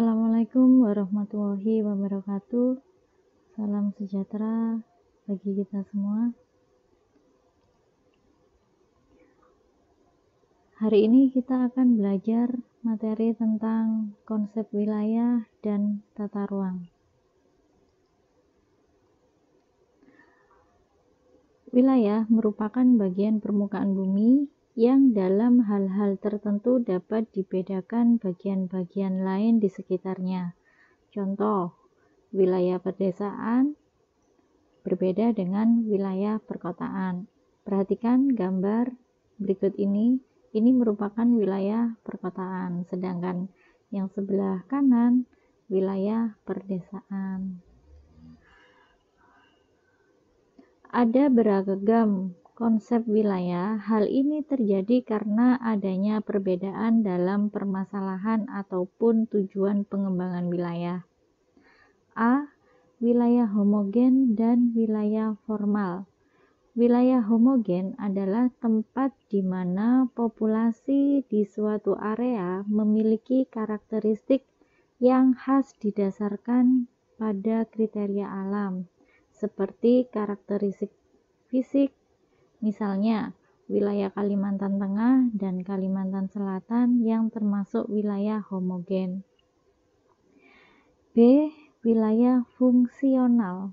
Assalamualaikum warahmatullahi wabarakatuh. Salam sejahtera bagi kita semua. Hari ini kita akan belajar materi tentang konsep wilayah dan tata ruang. Wilayah merupakan bagian permukaan bumi yang dalam hal-hal tertentu dapat dibedakan bagian-bagian lain di sekitarnya. Contoh, wilayah pedesaan berbeda dengan wilayah perkotaan. Perhatikan gambar berikut ini merupakan wilayah perkotaan, sedangkan yang sebelah kanan wilayah perdesaan. Ada beragam konsep wilayah. Hal ini terjadi karena adanya perbedaan dalam permasalahan ataupun tujuan pengembangan wilayah. A. Wilayah homogen dan wilayah formal. Wilayah homogen adalah tempat di mana populasi di suatu area memiliki karakteristik yang khas didasarkan pada kriteria alam, seperti karakteristik fisik, misalnya wilayah Kalimantan Tengah dan Kalimantan Selatan yang termasuk wilayah homogen. B. Wilayah fungsional,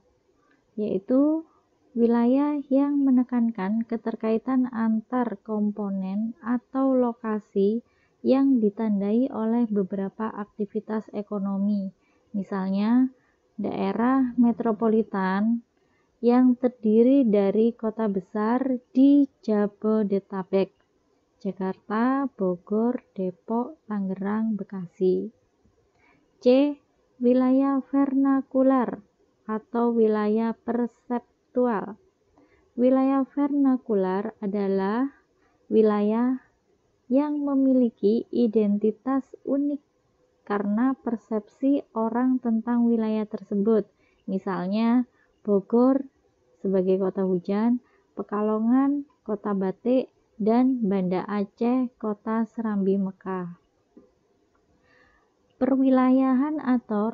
yaitu wilayah yang menekankan keterkaitan antar komponen atau lokasi yang ditandai oleh beberapa aktivitas ekonomi, misalnya daerah metropolitan yang terdiri dari kota besar di Jabodetabek, Jakarta, Bogor, Depok, Tangerang, Bekasi. C. Wilayah vernakular atau wilayah perseptual. Wilayah vernakular adalah wilayah yang memiliki identitas unik karena persepsi orang tentang wilayah tersebut, misalnya Bogor sebagai kota hujan, Pekalongan kota batik, dan Banda Aceh kota Serambi Mekah. Perwilayahan atau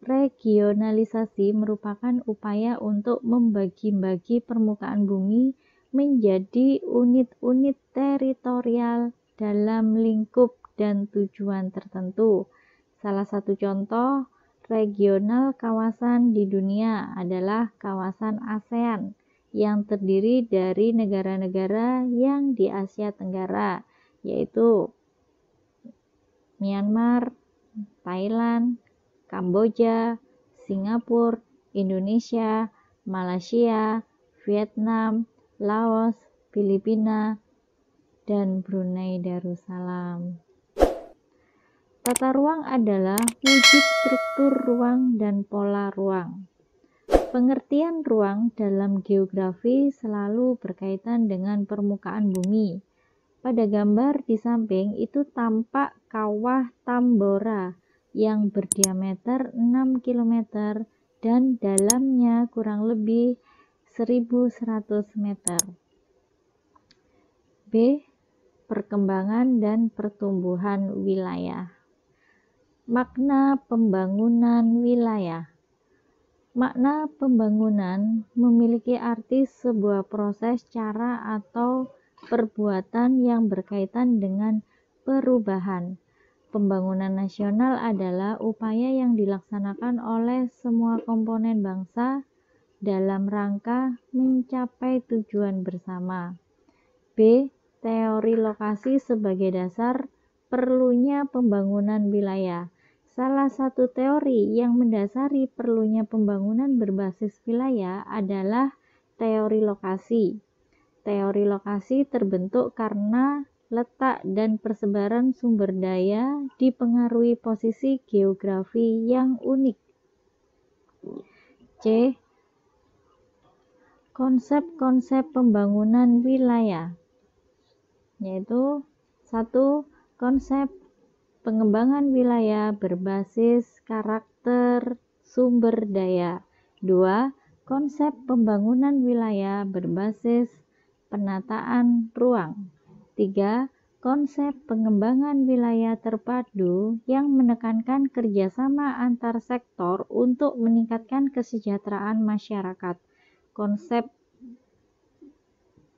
regionalisasi merupakan upaya untuk membagi-bagi permukaan bumi menjadi unit-unit teritorial dalam lingkup dan tujuan tertentu. Salah satu contoh regional kawasan di dunia adalah kawasan ASEAN yang terdiri dari negara-negara yang di Asia Tenggara, yaitu Myanmar, Thailand, Kamboja, Singapura, Indonesia, Malaysia, Vietnam, Laos, Filipina, dan Brunei Darussalam. Tata ruang adalah wujud struktur ruang dan pola ruang. Pengertian ruang dalam geografi selalu berkaitan dengan permukaan bumi. Pada gambar di samping itu tampak kawah Tambora yang berdiameter 6 km dan dalamnya kurang lebih 1100 meter. B. Perkembangan dan pertumbuhan wilayah. Makna pembangunan wilayah. Makna pembangunan memiliki arti sebuah proses, cara, atau perbuatan yang berkaitan dengan perubahan. Pembangunan nasional adalah upaya yang dilaksanakan oleh semua komponen bangsa dalam rangka mencapai tujuan bersama. B. Teori lokasi sebagai dasar perlunya pembangunan wilayah. Salah satu teori yang mendasari perlunya pembangunan berbasis wilayah adalah teori lokasi. Teori lokasi terbentuk karena letak dan persebaran sumber daya dipengaruhi posisi geografi yang unik. C. Konsep-konsep pembangunan wilayah, yaitu 1. Konsep pengembangan wilayah berbasis karakter sumber daya. 2. Konsep pembangunan wilayah berbasis penataan ruang. 3. Konsep pengembangan wilayah terpadu yang menekankan kerjasama antar sektor untuk meningkatkan kesejahteraan masyarakat. Konsep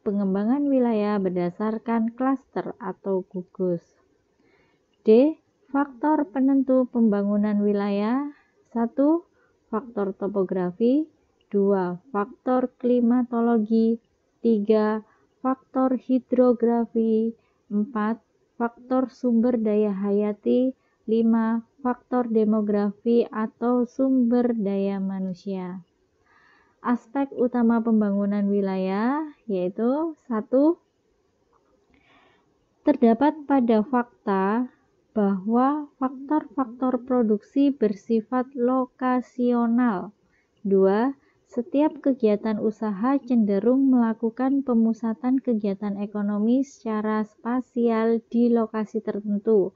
pengembangan wilayah berdasarkan klaster atau gugus. D. Faktor penentu pembangunan wilayah. 1. Faktor topografi. 2. Faktor klimatologi. 3. Faktor hidrografi. 4. Faktor sumber daya hayati. 5. Faktor demografi atau sumber daya manusia. Aspek utama pembangunan wilayah yaitu 1. Terdapat pada fakta bahwa faktor-faktor produksi bersifat lokasional. 2. Setiap kegiatan usaha cenderung melakukan pemusatan kegiatan ekonomi secara spasial di lokasi tertentu,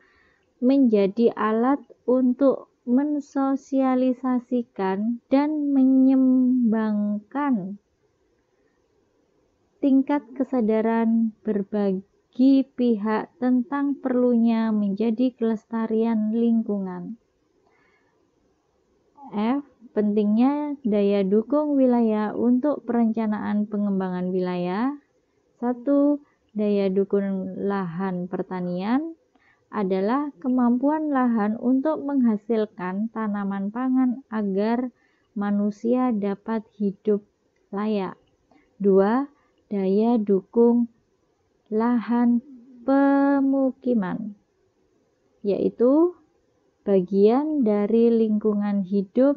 menjadi alat untuk mensosialisasikan dan menyeimbangkan tingkat kesadaran berbagi pihak tentang perlunya menjadi kelestarian lingkungan. F. Pentingnya daya dukung wilayah untuk perencanaan pengembangan wilayah. 1. Daya dukung lahan pertanian adalah kemampuan lahan untuk menghasilkan tanaman pangan agar manusia dapat hidup layak. 2. Daya dukung lahan pemukiman, yaitu bagian dari lingkungan hidup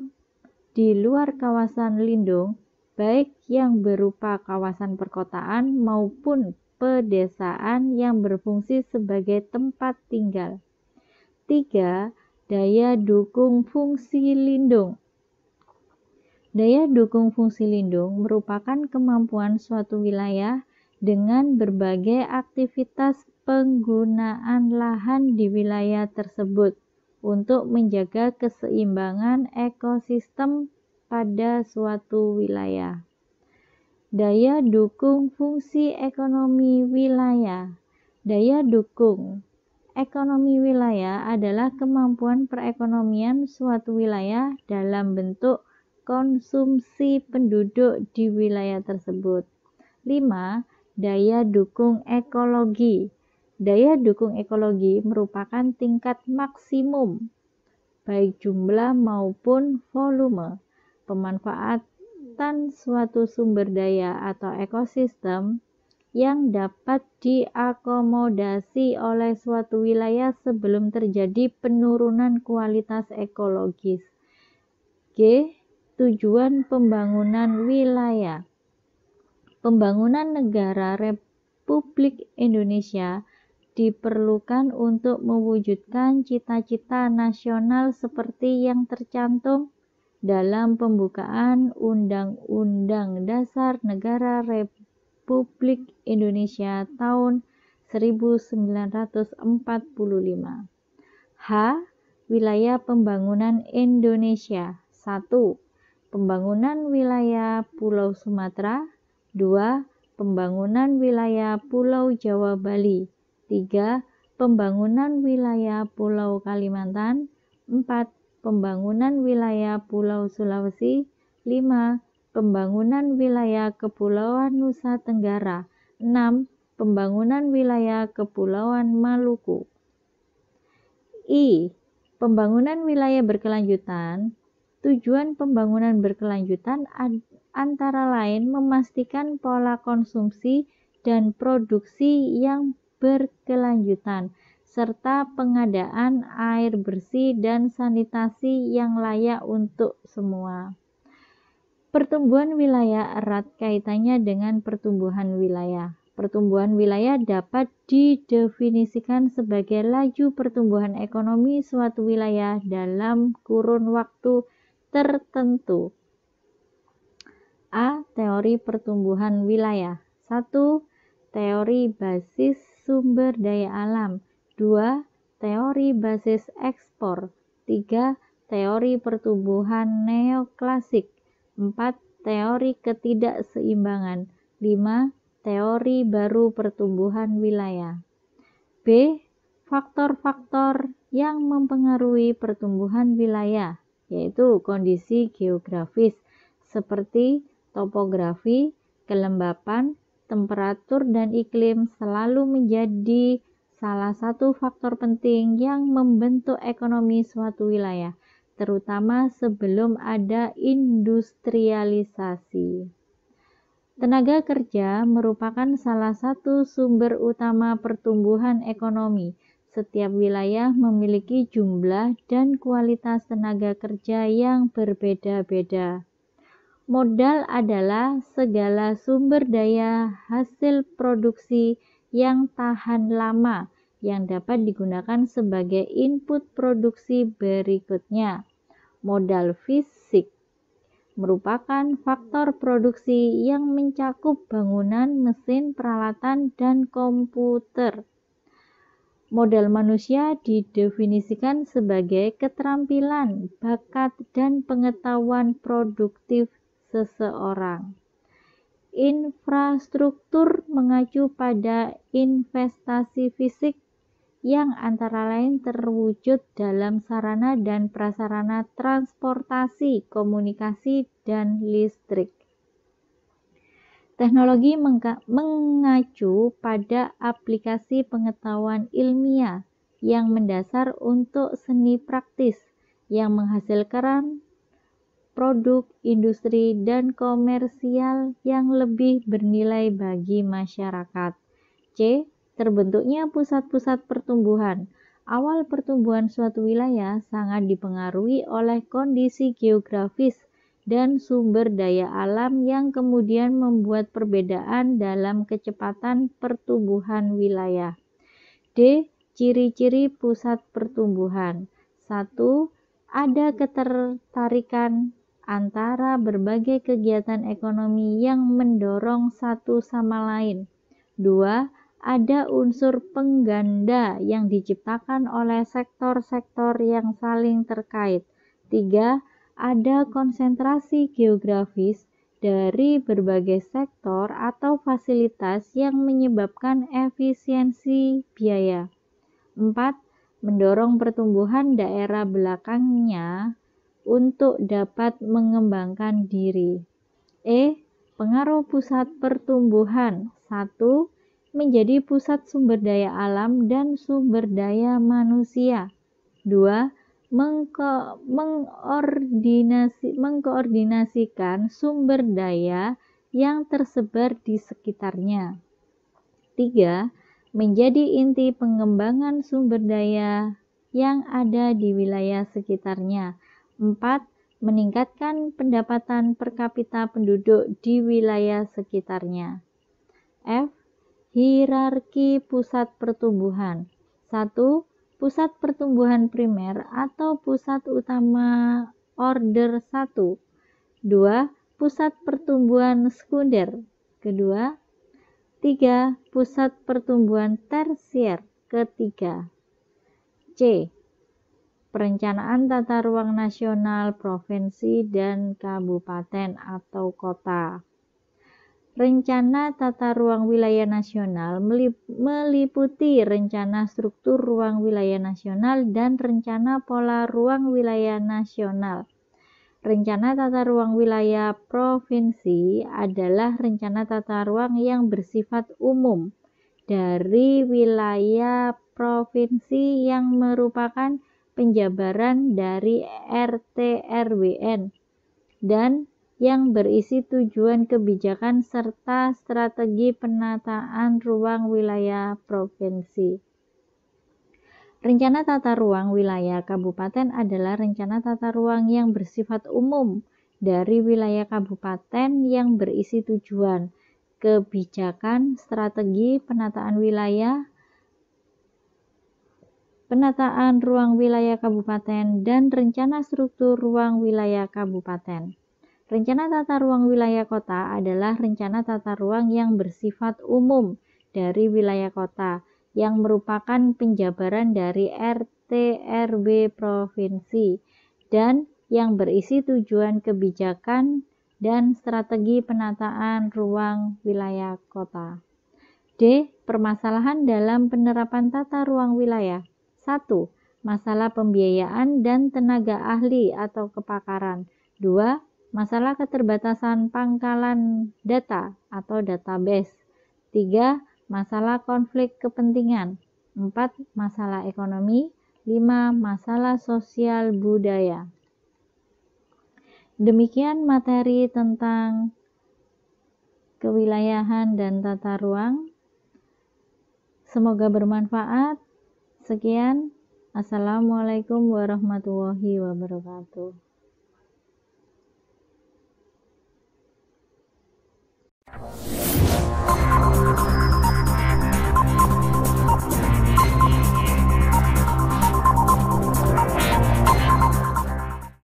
di luar kawasan lindung, baik yang berupa kawasan perkotaan maupun pedesaan yang berfungsi sebagai tempat tinggal. 3. Daya dukung fungsi lindung. Daya dukung fungsi lindung merupakan kemampuan suatu wilayah dengan berbagai aktivitas penggunaan lahan di wilayah tersebut untuk menjaga keseimbangan ekosistem pada suatu wilayah. Daya dukung fungsi ekonomi wilayah. Daya dukung ekonomi wilayah adalah kemampuan perekonomian suatu wilayah dalam bentuk konsumsi penduduk di wilayah tersebut. 5. Daya dukung ekologi. Daya dukung ekologi merupakan tingkat maksimum, baik jumlah maupun volume, pemanfaatan suatu sumber daya atau ekosistem yang dapat diakomodasi oleh suatu wilayah sebelum terjadi penurunan kualitas ekologis. G. Tujuan pembangunan wilayah. Pembangunan negara Republik Indonesia diperlukan untuk mewujudkan cita-cita nasional seperti yang tercantum dalam pembukaan Undang-Undang Dasar Negara Republik Indonesia tahun 1945. H. Wilayah pembangunan Indonesia. 1. Pembangunan wilayah Pulau Sumatera. 2. Pembangunan wilayah Pulau Jawa Bali. 3. Pembangunan wilayah Pulau Kalimantan. 4. Pembangunan wilayah Pulau Sulawesi. 5. Pembangunan wilayah Kepulauan Nusa Tenggara. 6. Pembangunan wilayah Kepulauan Maluku. I. Pembangunan wilayah berkelanjutan. Tujuan pembangunan berkelanjutan antara lain memastikan pola konsumsi dan produksi yang berkelanjutan, serta pengadaan air bersih dan sanitasi yang layak untuk semua. Pertumbuhan wilayah erat kaitannya dengan pertumbuhan wilayah. Pertumbuhan wilayah dapat didefinisikan sebagai laju pertumbuhan ekonomi suatu wilayah dalam kurun waktu tertentu. A. Teori pertumbuhan wilayah. 1. Teori basis sumber daya alam. 2. Teori basis ekspor. 3. Teori pertumbuhan neoklasik. 4. Teori ketidakseimbangan. 5. Teori baru pertumbuhan wilayah. B. Faktor-faktor yang mempengaruhi pertumbuhan wilayah, yaitu kondisi geografis seperti topografi, kelembapan, temperatur, dan iklim selalu menjadi salah satu faktor penting yang membentuk ekonomi suatu wilayah, terutama sebelum ada industrialisasi. Tenaga kerja merupakan salah satu sumber utama pertumbuhan ekonomi. Setiap wilayah memiliki jumlah dan kualitas tenaga kerja yang berbeda-beda. Modal adalah segala sumber daya hasil produksi yang tahan lama yang dapat digunakan sebagai input produksi berikutnya. Modal fisik merupakan faktor produksi yang mencakup bangunan, mesin, peralatan, dan komputer. Modal manusia didefinisikan sebagai keterampilan, bakat, dan pengetahuan produktif seseorang. Infrastruktur mengacu pada investasi fisik yang antara lain terwujud dalam sarana dan prasarana transportasi, komunikasi, dan listrik. Teknologi mengacu pada aplikasi pengetahuan ilmiah yang mendasar untuk seni praktis yang menghasilkan produk, industri, dan komersial yang lebih bernilai bagi masyarakat. C. Terbentuknya pusat-pusat pertumbuhan. Awal pertumbuhan suatu wilayah sangat dipengaruhi oleh kondisi geografis dan sumber daya alam yang kemudian membuat perbedaan dalam kecepatan pertumbuhan wilayah. D. Ciri-ciri pusat pertumbuhan. 1. Ada ketertarikan antara berbagai kegiatan ekonomi yang mendorong satu sama lain. 2. Ada unsur pengganda yang diciptakan oleh sektor-sektor yang saling terkait. 3. Ada konsentrasi geografis dari berbagai sektor atau fasilitas yang menyebabkan efisiensi biaya. 4. Mendorong pertumbuhan daerah belakangnya untuk dapat mengembangkan diri. Pengaruh pusat pertumbuhan. 1. Menjadi pusat sumber daya alam dan sumber daya manusia. 2. Mengkoordinasikan sumber daya yang tersebar di sekitarnya. 3. Menjadi inti pengembangan sumber daya yang ada di wilayah sekitarnya. 4. Meningkatkan pendapatan per kapita penduduk di wilayah sekitarnya. F. Hierarki pusat pertumbuhan. 1. Pusat pertumbuhan primer atau pusat utama order 1. 2. Pusat pertumbuhan sekunder. Kedua. 3. Pusat pertumbuhan tersier. Ketiga. C. Perencanaan tata ruang nasional, provinsi, dan kabupaten atau kota. Rencana tata ruang wilayah nasional meliputi rencana struktur ruang wilayah nasional dan rencana pola ruang wilayah nasional. Rencana tata ruang wilayah provinsi adalah rencana tata ruang yang bersifat umum dari wilayah provinsi yang merupakan penjabaran dari RT/RWN dan yang berisi tujuan kebijakan serta strategi penataan ruang wilayah provinsi. Rencana tata ruang wilayah kabupaten adalah rencana tata ruang yang bersifat umum dari wilayah kabupaten yang berisi tujuan, kebijakan, strategi penataan wilayah, penataan ruang wilayah kabupaten, dan rencana struktur ruang wilayah kabupaten. Rencana tata ruang wilayah kota adalah rencana tata ruang yang bersifat umum dari wilayah kota, yang merupakan penjabaran dari RT/RW provinsi, dan yang berisi tujuan kebijakan dan strategi penataan ruang wilayah kota. D. Permasalahan dalam penerapan tata ruang wilayah. 1. Masalah pembiayaan dan tenaga ahli atau kepakaran. 2. Masalah keterbatasan pangkalan data atau database. 3. Masalah konflik kepentingan. 4. Masalah ekonomi. 5. Masalah sosial budaya. Demikian materi tentang kewilayahan dan tata ruang. Semoga bermanfaat. Sekian. Assalamualaikum warahmatullahi wabarakatuh.